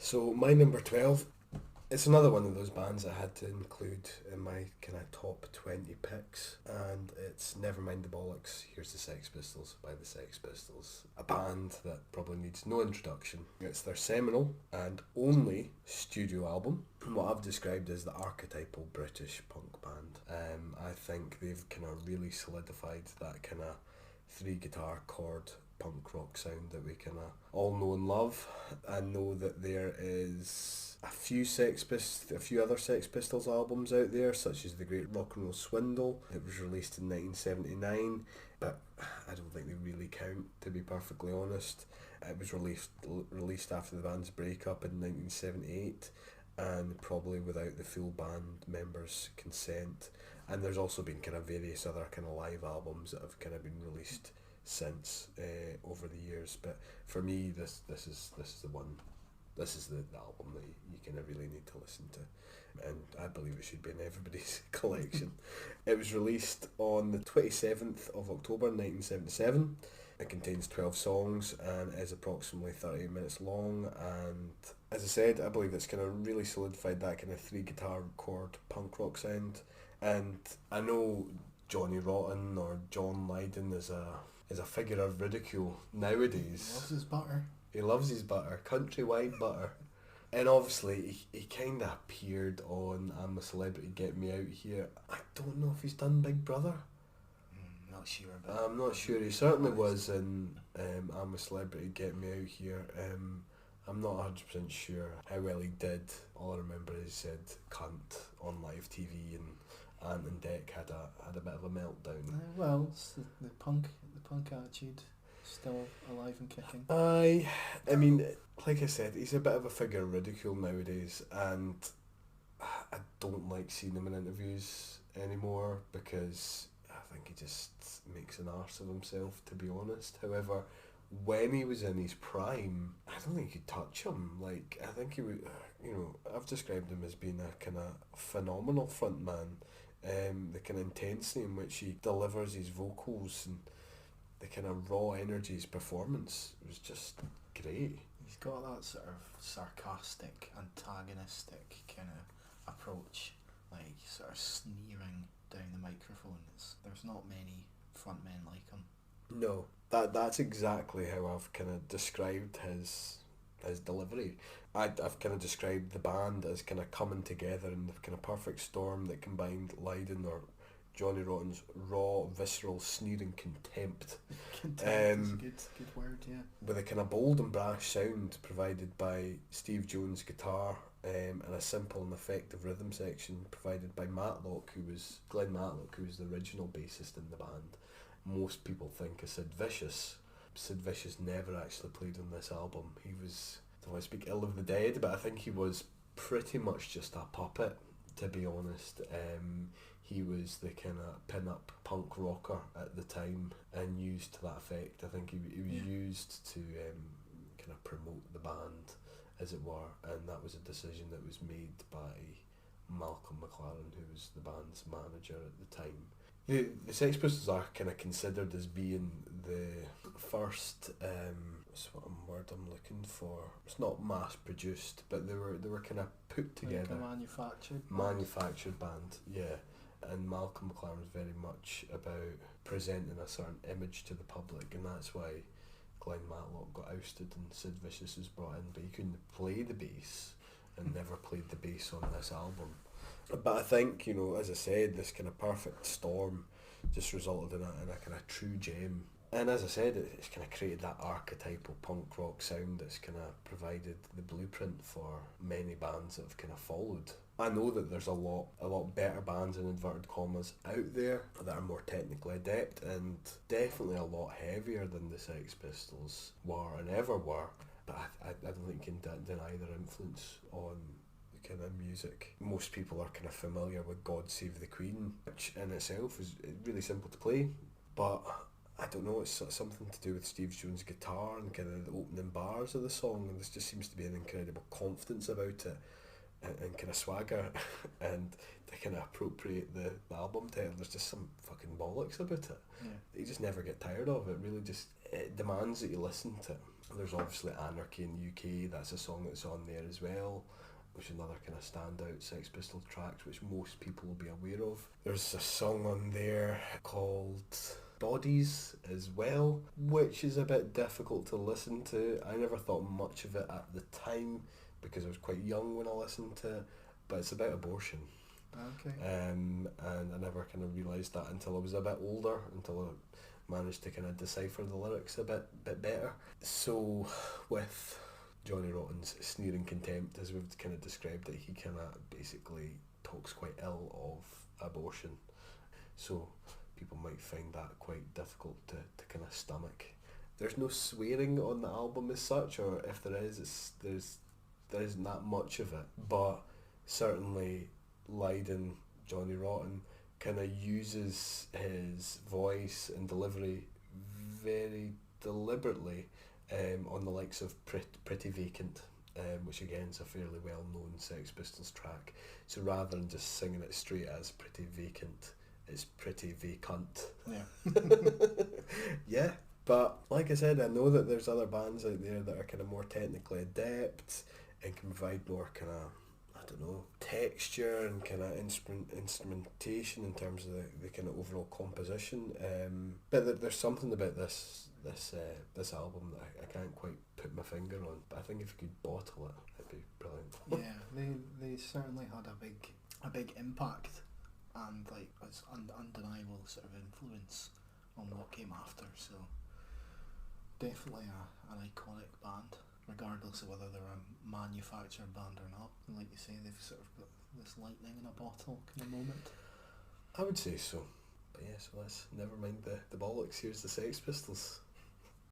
So my number 12, it's another one of those bands I had to include in my kind of top 20 picks, and it's Never Mind The Bollocks, Here's the Sex Pistols by the Sex Pistols. A band that probably needs no introduction. It's their seminal and only studio album, what I've described as the archetypal British punk band. I think they've kind of really solidified that kind of three guitar chord punk rock sound that we kind of all know and love. I know that there is a few other Sex Pistols albums out there, such as The Great Rock and Roll Swindle. It was released in 1979, but I don't think they really count, to be perfectly honest. It was released after the band's breakup in 1978, and probably without the full band members' consent. And there's also been kind of various other kind of live albums that have kind of been released since over the years. But for me, this is the one. This is the album that you kind of really need to listen to, and I believe it should be in everybody's collection. It was released on the 27th of October 1977. It contains 12 songs and is approximately 30 minutes long, and as I said, I believe it's kind of really solidified that kind of three guitar chord punk rock sound. And I know Johnny Rotten or John Lydon is a figure of ridicule nowadays. Loves his butter. He loves his butter, countrywide butter. And obviously he kind of appeared on I'm a Celebrity, Get Me Out Here. I don't know if he's done Big Brother. Not sure about I'm not sure. He certainly was in I'm a Celebrity, Get Me Out Here. I'm not 100% sure how well he did. All I remember is he said cunt on live TV, and Ant and Dec had a bit of a meltdown. Well, it's the punk attitude still alive and kicking. I mean, like I said, he's a bit of a figure of ridicule nowadays, and I don't like seeing him in interviews anymore because I think he just makes an arse of himself, to be honest. However, when he was in his prime, I don't think you could touch him. Like, I think he would, I've described him as being a kind of phenomenal frontman. The kind of intensity in which he delivers his vocals and the kind of raw energy his performance was just great. He's got that sort of sarcastic, antagonistic kind of approach, like sort of sneering down the microphone. There's not many frontmen like him. No, that's exactly how I've kind of described his delivery. I've kind of described the band as kind of coming together in the kind of perfect storm that combined Lydon or Johnny Rotten's raw, visceral, sneering contempt. Contempt is a good word, yeah. With a kind of bold and brash sound provided by Steve Jones' guitar, and a simple and effective rhythm section provided by Glenn Matlock, who was the original bassist in the band. Most people think of Sid Vicious. Sid Vicious never actually played on this album. He was, don't want to speak ill of the dead, but I think he was pretty much just a puppet, to be honest. He was the kind of pin-up punk rocker at the time and used to that effect. I think he was used to kind of promote the band, as it were, and that was a decision that was made by Malcolm McLaren, who was the band's manager at the time. The Sex Pistols are kind of considered as being the first, what's what word I'm looking for? It's not mass produced, but they were kind of put together. Like a manufactured band, yeah. And Malcolm McLaren was very much about presenting a certain image to the public, and that's why Glenn Matlock got ousted and Sid Vicious was brought in, but he couldn't play the bass and never played the bass on this album. But I think, as I said, this kind of perfect storm just resulted in a kind of true gem. And as I said, it's kind of created that archetypal punk rock sound that's kind of provided the blueprint for many bands that have kind of followed. I know that there's a lot better bands in inverted commas out there that are more technically adept and definitely a lot heavier than the Sex Pistols were and ever were. But I don't think you can deny their influence on kind of music. Most people are kind of familiar with God Save the Queen, which in itself is really simple to play, but I don't know, it's something to do with Steve Jones' guitar and kind of the opening bars of the song, and there just seems to be an incredible confidence about it and kind of swagger and to kind of appropriate the album title. There's just some fucking bollocks about it. Yeah. You just never get tired of it. Really, just it demands that you listen to it. There's obviously Anarchy in the UK, that's a song that's on there as well, which is another kind of standout Sex Pistols tracks which most people will be aware of. There's a song on there called Bodies as well, which is a bit difficult to listen to. I never thought much of it at the time because I was quite young when I listened to it, but it's about abortion. Okay. And I never kind of realised that until I was a bit older, until I managed to kind of decipher the lyrics a bit better. So with Johnny Rotten's Sneering Contempt, as we've kind of described it, he kind of basically talks quite ill of abortion. So people might find that quite difficult to kind of stomach. There's no swearing on the album as such, or if there is, there isn't that much of it. But certainly Lydon, Johnny Rotten, kind of uses his voice and delivery very deliberately on the likes of Pretty Vacant, which again is a fairly well-known Sex Pistols track. So rather than just singing it straight as Pretty Vacant, it's Pretty Vacant. Yeah. Yeah, but like I said, I know that there's other bands out there that are kind of more technically adept and can provide more kind of, I don't know, texture and kind of instrumentation in terms of the kind of overall composition. But there's something about this album that I can't quite put my finger on. But I think if you could bottle it, it'd be brilliant. Yeah, they certainly had a big impact, and like it's undeniable sort of influence on what came after. So definitely an iconic band, regardless of whether they're a manufactured band or not. And like you say, they've sort of got this lightning in a bottle kind of moment. I would say so. But yeah, so let's never mind the bollocks. Here's the Sex Pistols.